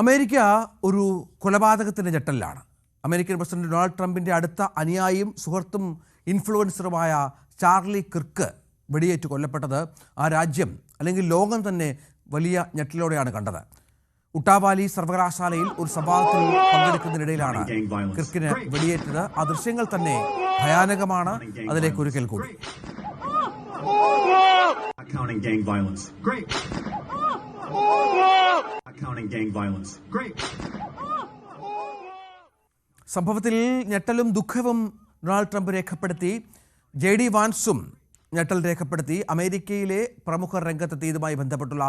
America ഒരു കൊലപാതകത്തിൻ്റെ ഞെട്ടലിലാണ്. American president Donald ട്രംപിൻ്റെ അടുത്ത അനുയായിയും സുഹൃത്തും ഇൻഫ്ലുവൻസറുമായ ചാർലി കിർക്ക് വെടിയേറ്റ് കൊല്ലപ്പെട്ടത് ആ രാജ്യം അല്ലെങ്കിൽ ലോകം തന്നെ വലിയ ഞെട്ടലോടെയാണ് കണ്ടത്. ഉട്ടാവാലി സർവകലാശാലയിൽ ഒരു സംവാദത്തിൽ പങ്കെടുക്കുന്നതിനിടയിലാണ് കിർക്കിന് വെടിയേറ്റത്. ആ ദൃശ്യങ്ങൾ തന്നെ ഭയാനകമാണ്. അതിലേക്ക് ഒരിക്കൽ കൂടി സംഭവത്തിൽ ഞെട്ടലും ദുഃഖവും ഡൊണാൾഡ് ട്രംപ് രേഖപ്പെടുത്തി. JD വാൻസും ഞെട്ടൽ രേഖപ്പെടുത്തി. അമേരിക്കയിലെ പ്രമുഖർ രംഗത്തെത്തിയതുമായി ബന്ധപ്പെട്ടുള്ള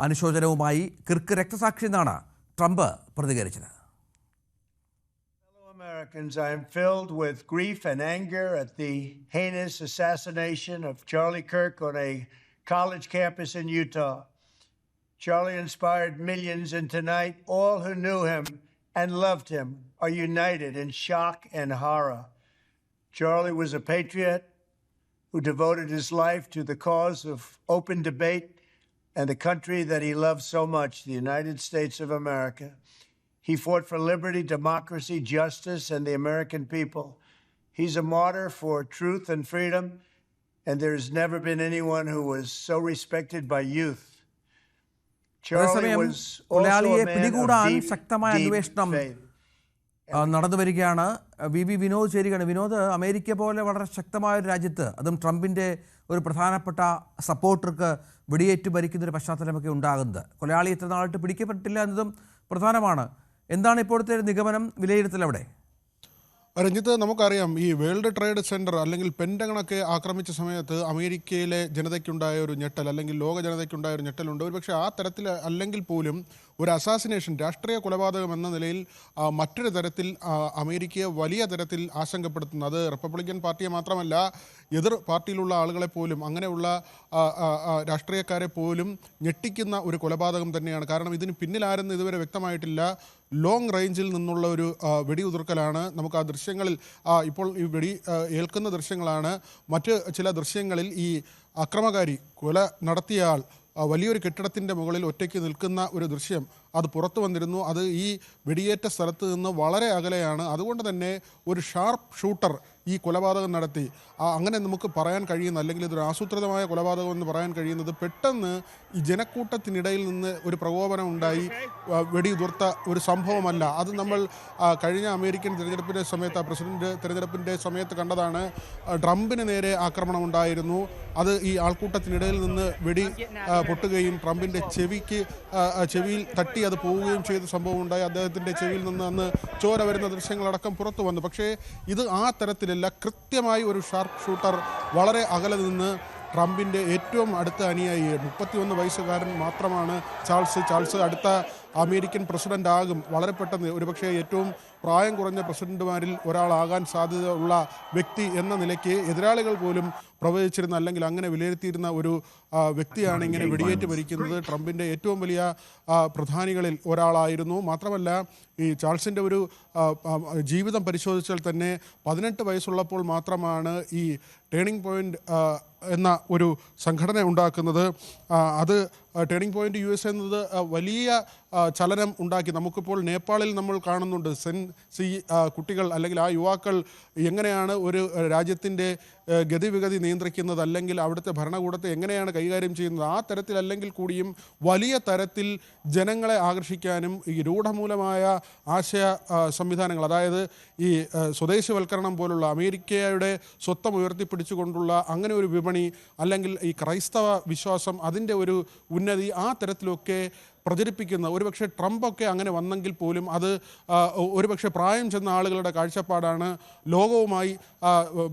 അനുശോചനവുമായി കിർക്ക് രക്തസാക്ഷി എന്നാണ് ട്രംപ് പ്രതികരിച്ചത്. Americans, I am filled with grief and anger at the heinous assassination of Charlie Kirk on a college campus in Utah. Charlie inspired millions, and tonight all who knew him and loved him are united in shock and horror. Charlie was a patriot who devoted his life to the cause of open debate and the country that he loved so much, the United States of America. He fought for liberty, democracy, justice, and the American people. He's a martyr for truth and freedom, and there's never been anyone who was so respected by youth. Charlie was also a man of deep faith. നടന്നു വരികയാണ്. VV Vinod ചേരുകയാണ്. Vinod, America പോലെ വളരെ ശക്തമായ ഒരു രാജ്യത്ത്, അതും ട്രംപിൻ്റെ ഒരു പ്രധാനപ്പെട്ട സപ്പോർട്ടർക്ക് വെടിയേറ്റ് ഭരിക്കുന്നൊരു പശ്ചാത്തലമൊക്കെ ഉണ്ടാകുന്നത്, കൊലയാളി എത്ര നാളായിട്ട് പിടിക്കപ്പെട്ടില്ല എന്നതും പ്രധാനമാണ്. എന്താണ് ഇപ്പോഴത്തെ നിഗമനം, വിലയിരുത്തൽ അവിടെ? രഞ്ജിത്ത്, നമുക്കറിയാം ഈ വേൾഡ് ട്രേഡ് സെൻറ്റർ അല്ലെങ്കിൽ പെൻറ്റഗണൊക്കെ ആക്രമിച്ച സമയത്ത് അമേരിക്കയിലെ ജനതയ്ക്കുണ്ടായ ഒരു ഞെട്ടൽ അല്ലെങ്കിൽ ലോക ജനതയ്ക്കുണ്ടായ ഒരു ഞെട്ടലുണ്ട്. ഒരുപക്ഷെ ആ തരത്തിൽ അല്ലെങ്കിൽ പോലും ഒരു അസാസിനേഷൻ, രാഷ്ട്രീയ കൊലപാതകം എന്ന നിലയിൽ മറ്റൊരു തരത്തിൽ അമേരിക്കയെ വലിയ തരത്തിൽ ആശങ്കപ്പെടുത്തുന്നു. അത് റിപ്പബ്ലിക്കൻ പാർട്ടിയെ മാത്രമല്ല, എതിർ പാർട്ടിയിലുള്ള ആളുകളെ പോലും, അങ്ങനെയുള്ള രാഷ്ട്രീയക്കാരെ പോലും ഞെട്ടിക്കുന്ന ഒരു കൊലപാതകം തന്നെയാണ്. കാരണം ഇതിന് പിന്നിലാരെന്ന് ഇതുവരെ വ്യക്തമായിട്ടില്ല. ലോങ് റേഞ്ചിൽ നിന്നുള്ള ഒരു വെടിയുതിർക്കലാണ്. നമുക്ക് ആ ദൃശ്യങ്ങളിൽ ഇപ്പോൾ ഈ വെടി ഏൽക്കുന്ന ദൃശ്യങ്ങളാണ്. മറ്റ് ചില ദൃശ്യങ്ങളിൽ ഈ അക്രമകാരി, കൊല നടത്തിയ ആൾ വലിയൊരു കെട്ടിടത്തിൻ്റെ മുകളിൽ ഒറ്റയ്ക്ക് നിൽക്കുന്ന ഒരു ദൃശ്യം അത് പുറത്തു വന്നിരുന്നു. അത് ഈ വെടിയേറ്റ സ്ഥലത്ത് നിന്ന് വളരെ അകലെയാണ്. അതുകൊണ്ട് തന്നെ ഒരു ഷാർപ്പ് ഷൂട്ടർ ഈ കൊലപാതകം നടത്തി. അങ്ങനെ നമുക്ക് പറയാൻ കഴിയുന്ന, അല്ലെങ്കിൽ ഇതൊരു ആസൂത്രിതമായ കൊലപാതകം എന്ന് പറയാൻ കഴിയുന്നത്, പെട്ടെന്ന് ഈ ജനക്കൂട്ടത്തിനിടയിൽ നിന്ന് ഒരു പ്രകോപനം ഉണ്ടായി വെടിയുതിർത്ത ഒരു സംഭവമല്ല. അത് നമ്മൾ കഴിഞ്ഞ അമേരിക്കൻ തിരഞ്ഞെടുപ്പിൻ്റെ സമയത്ത്, പ്രസിഡന്റ് തിരഞ്ഞെടുപ്പിൻ്റെ സമയത്ത് കണ്ടതാണ്. ട്രംപിന് നേരെ ആക്രമണം ഉണ്ടായിരുന്നു. അത് ഈ ആൾക്കൂട്ടത്തിനിടയിൽ നിന്ന് വെടി പൊട്ടുകയും ട്രംപിൻ്റെ ചെവിയിൽ തട്ടി അത് പോവുകയും ചെയ്ത സംഭവം ഉണ്ടായി. അദ്ദേഹത്തിൻ്റെ ചെവിയിൽ നിന്ന് അന്ന് ചോര വരുന്ന ദൃശ്യങ്ങളടക്കം പുറത്തു വന്നു. പക്ഷേ ഇത് ആ തരത്തിലല്ല. കൃത്യമായി ഒരു ഷാർപ്പ് ഷൂട്ടർ വളരെ അകലെ നിന്ന് ട്രംപിൻ്റെ ഏറ്റവും അടുത്ത അനുയായി, 31 വയസ്സുകാരൻ മാത്രമാണ് ചാൾസ്. അടുത്ത അമേരിക്കൻ പ്രസിഡന്റ് ആകും വളരെ പെട്ടെന്ന്. ഒരുപക്ഷെ ഏറ്റവും പ്രായം കുറഞ്ഞ പ്രസിഡന്റുമാരിൽ ഒരാളാകാൻ സാധ്യത ഉള്ള വ്യക്തി എന്ന നിലയ്ക്ക് എതിരാളികൾ പോലും പ്രവചിച്ചിരുന്ന, അല്ലെങ്കിൽ അങ്ങനെ വിലയിരുത്തിയിരുന്ന ഒരു വ്യക്തിയാണ് ഇങ്ങനെ വെടിയേറ്റ് മരിക്കുന്നത്. ട്രംപിൻ്റെ ഏറ്റവും വലിയ പ്രധാനികളിൽ ഒരാളായിരുന്നു. മാത്രമല്ല, ഈ ചാൾസിൻ്റെ ഒരു ജീവിതം പരിശോധിച്ചാൽ തന്നെ 18 വയസ്സുള്ളപ്പോൾ മാത്രമാണ് ഈ ടേണിംഗ് പോയിൻ്റ് എന്ന ഒരു സംഘടന ഉണ്ടാക്കുന്നത്. അത് ടേണിംഗ് പോയിൻ്റ് USA എന്നത് വലിയ ചലനം ഉണ്ടാക്കി. നമുക്കിപ്പോൾ നേപ്പാളിൽ നമ്മൾ കാണുന്നുണ്ട് കുട്ടികൾ അല്ലെങ്കിൽ ആ യുവാക്കൾ എങ്ങനെയാണ് ഒരു രാജ്യത്തിൻ്റെ ഗതിവിഗതി നിയന്ത്രിക്കുന്നത്, അല്ലെങ്കിൽ അവിടുത്തെ ഭരണകൂടത്തെ എങ്ങനെയാണ് കൈകാര്യം ചെയ്യുന്നത്. ആ തരത്തിലല്ലെങ്കിൽ കൂടിയും വലിയ തരത്തിൽ ജനങ്ങളെ ആകർഷിക്കാനും ഈ രൂഢമൂലമായ ആശയ സംവിധാനങ്ങൾ, അതായത് ഈ സ്വദേശിവൽക്കരണം പോലുള്ള അമേരിക്കയുടെ സ്വത്വം ഉയർത്തിപ്പിടിച്ചുകൊണ്ടുള്ള അങ്ങനെ ഒരു വിപണി, അല്ലെങ്കിൽ ഈ ക്രൈസ്തവ വിശ്വാസം, അതിൻ്റെ ഒരു ഉന്നതി, ആ തരത്തിലൊക്കെ പ്രചരിപ്പിക്കുന്ന, ഒരുപക്ഷെ ട്രംപൊക്കെ അങ്ങനെ വന്നെങ്കിൽ പോലും അത് ഒരുപക്ഷെ പ്രായം ചെന്ന ആളുകളുടെ കാഴ്ചപ്പാടാണ്, ലോകവുമായി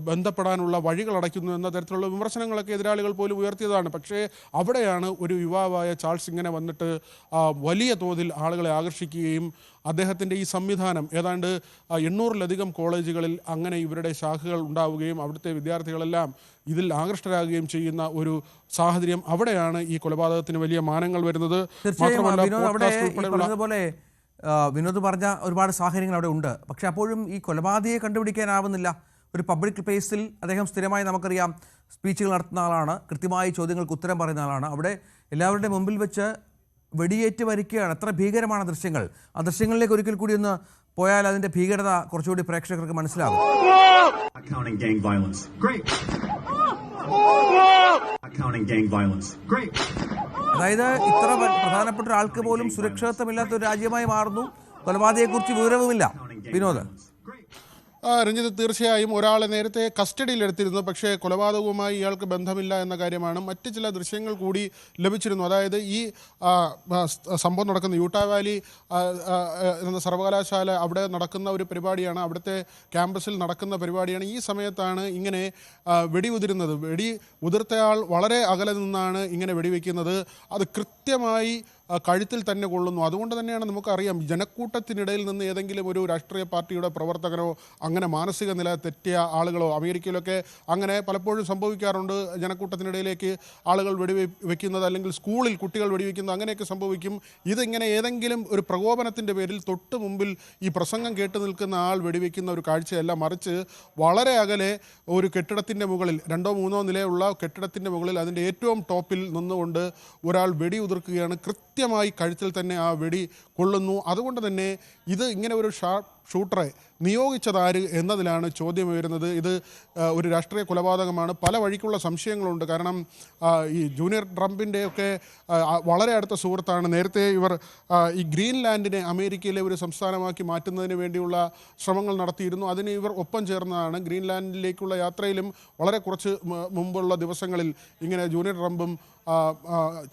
ബന്ധപ്പെടാനുള്ള വഴികൾ അടയ്ക്കുന്നു എന്ന തരത്തിലുള്ള വിമർശനങ്ങളൊക്കെ എതിരാളികൾ പോലും ഉയർത്തിയതാണ്. പക്ഷേ അവിടെയാണ് ഒരു യുവാവായ ചാൾസ് ഇങ്ങനെ വന്നിട്ട് വലിയ തോതിൽ ആളുകളെ ആകർഷിക്കുകയും അദ്ദേഹത്തിൻ്റെ ഈ സംവിധാനം ഏതാണ്ട് 800-ലധികം കോളേജുകളിൽ അങ്ങനെ ഇവരുടെ ശാഖകൾ ഉണ്ടാവുകയും അവിടുത്തെ വിദ്യാർത്ഥികളെല്ലാം ഇതിൽ ആകൃഷ്ടരാകുകയും ചെയ്യുന്ന ഒരു സാഹചര്യം, അവിടെയാണ് ഈ കൊലപാതകത്തിന് വലിയ മാനങ്ങൾ വരുന്നത്. വിനോദ് പറഞ്ഞ ഒരുപാട് സാഹചര്യങ്ങൾ അവിടെ ഉണ്ട്. പക്ഷെ അപ്പോഴും ഈ കൊലപാതകയെ കണ്ടുപിടിക്കാനാവുന്നില്ല. ഒരു പബ്ലിക് പ്ലേസിൽ അദ്ദേഹം സ്ഥിരമായി, നമുക്കറിയാം, സ്പീച്ചുകൾ നടത്തുന്ന ആളാണ്, കൃത്യമായി ചോദ്യങ്ങൾക്ക് ഉത്തരം പറയുന്ന ആളാണ്. അവിടെ എല്ലാവരുടെ മുമ്പിൽ വെച്ച് വെടിയേറ്റ് മരിക്കുകയാണ്. എത്ര ഭീകരമാണ് ദൃശ്യങ്ങൾ. ആ ദൃശ്യങ്ങളിലേക്ക് ഒരിക്കൽ കൂടി ഒന്ന് പോയാൽ അതിന്റെ ഭീകരത കുറച്ചുകൂടി പ്രേക്ഷകർക്ക് മനസ്സിലാകും. Counting gang violence. Great. Counting gang violence. Great. അതായത് ഇത്ര പ്രധാനപ്പെട്ട ഒരാൾക്ക് പോലും സുരക്ഷിതത്വമില്ലാത്ത ഒരു രാജ്യമായി മാറുന്നു. കൊലപാതകയെക്കുറിച്ച് വിവരവുമില്ല. വിനോദ്. രഞ്ജിത്ത്, തീർച്ചയായും ഒരാളെ നേരത്തെ കസ്റ്റഡിയിലെടുത്തിരുന്നു, പക്ഷേ കൊലപാതകവുമായി ഇയാൾക്ക് ബന്ധമില്ല എന്ന കാര്യമാണ്. മറ്റ് ചില ദൃശ്യങ്ങൾ കൂടി ലഭിച്ചിരുന്നു. അതായത് ഈ സംഭവം നടക്കുന്ന യൂട്ടാ വാലി എന്ന സർവകലാശാല, അവിടെ നടക്കുന്ന ഒരു പരിപാടിയാണ്, അവിടുത്തെ ക്യാമ്പസിൽ നടക്കുന്ന പരിപാടിയാണ്. ഈ സമയത്താണ് ഇങ്ങനെ വെടി ഉതിരുന്നത്. വെടി ഉതിർത്തയാൾ വളരെ അകലെ നിന്നാണ് ഇങ്ങനെ വെടിവെക്കുന്നത്. അത് കൃത്യമായി കഴുത്തിൽ തന്നെ കൊള്ളുന്നു. അതുകൊണ്ട് തന്നെയാണ് നമുക്കറിയാം, ജനക്കൂട്ടത്തിനിടയിൽ നിന്ന് ഏതെങ്കിലും ഒരു രാഷ്ട്രീയ പാർട്ടിയുടെ പ്രവർത്തകനോ അങ്ങനെ മാനസിക നില തെറ്റിയ ആളുകളോ, അമേരിക്കയിലൊക്കെ അങ്ങനെ പലപ്പോഴും സംഭവിക്കാറുണ്ട്, ജനക്കൂട്ടത്തിനിടയിലേക്ക് ആളുകൾ വെടിവെക്കുന്നത്, അല്ലെങ്കിൽ സ്കൂളിൽ കുട്ടികൾ വെടിവെക്കുന്നത്, അങ്ങനെയൊക്കെ സംഭവിക്കും. ഇതിങ്ങനെ ഏതെങ്കിലും ഒരു പ്രകോപനത്തിൻ്റെ പേരിൽ തൊട്ട് മുമ്പിൽ ഈ പ്രസംഗം കേട്ട് നിൽക്കുന്ന ആൾ വെടിവെക്കുന്ന ഒരു കാഴ്ചയല്ല, മറിച്ച് വളരെ അകലെ ഒരു കെട്ടിടത്തിൻ്റെ മുകളിൽ, 2ഓ 3ഓ നിലയുള്ള കെട്ടിടത്തിൻ്റെ മുകളിൽ അതിൻ്റെ ഏറ്റവും ടോപ്പിൽ നിന്നുകൊണ്ട് ഒരാൾ വെടി ഉതിർക്കുകയാണ്. കൃത്യമായി കഴുത്തിൽ തന്നെ ആ വെടി കൊള്ളുന്നു. അതുകൊണ്ട് തന്നെ ഇത് ഇങ്ങനെ ഒരു ഷൂട്ടറെ നിയോഗിച്ചതാര് എന്നതിലാണ് ചോദ്യം ഉയരുന്നത്. ഇത് ഒരു രാഷ്ട്രീയ കൊലപാതകമാണ്. പല വഴിക്കുള്ള സംശയങ്ങളുണ്ട്. കാരണം ഈ ജൂനിയർ ട്രംപിൻ്റെയൊക്കെ വളരെ അടുത്ത സുഹൃത്താണ്. നേരത്തെ ഇവർ ഈ ഗ്രീൻലാൻഡിനെ അമേരിക്കയിലെ ഒരു സംസ്ഥാനമാക്കി മാറ്റുന്നതിന് വേണ്ടിയുള്ള ശ്രമങ്ങൾ നടത്തിയിരുന്നു. അതിന് ഇവർ ഒപ്പം ചേർന്നതാണ്. ഗ്രീൻലാൻഡിലേക്കുള്ള യാത്രയിലും വളരെ കുറച്ച് മുമ്പുള്ള ദിവസങ്ങളിൽ ഇങ്ങനെ ജൂനിയർ ട്രംപും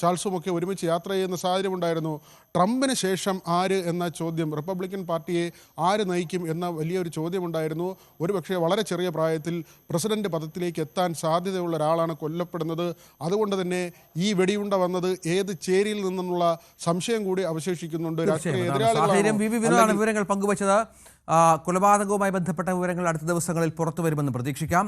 ചാൾസുമൊക്കെ ഒരുമിച്ച് യാത്ര ചെയ്യുന്ന സാഹചര്യമുണ്ടായിരുന്നു. ട്രംപിന് ശേഷം ആര് എന്ന ചോദ്യം, റിപ്പബ്ലിക്കൻ പാർട്ടിയെ ആര് നയിക്കും എന്ന വലിയൊരു ചോദ്യമുണ്ടായിരുന്നു. ഒരുപക്ഷെ വളരെ ചെറിയ പ്രായത്തിൽ പ്രസിഡന്റ് പദത്തിലേക്ക് എത്താൻ സാധ്യതയുള്ള ഒരാളാണ് കൊല്ലപ്പെടുന്നത്. അതുകൊണ്ട് തന്നെ ഈ വെടിയുണ്ട വന്നത് ഏത് ചേരിയിൽ നിന്നുള്ള സംശയം കൂടി അവശേഷിക്കുന്നുണ്ട്. രാഷ്ട്രീയ എതിരാളികളാണ് വിവരങ്ങൾ പങ്കുവച്ചത്. കൊലപാതകവുമായി ബന്ധപ്പെട്ട വിവരങ്ങൾ അടുത്ത ദിവസങ്ങളിൽ പുറത്തു വരുമെന്ന് പ്രതീക്ഷിക്കാം.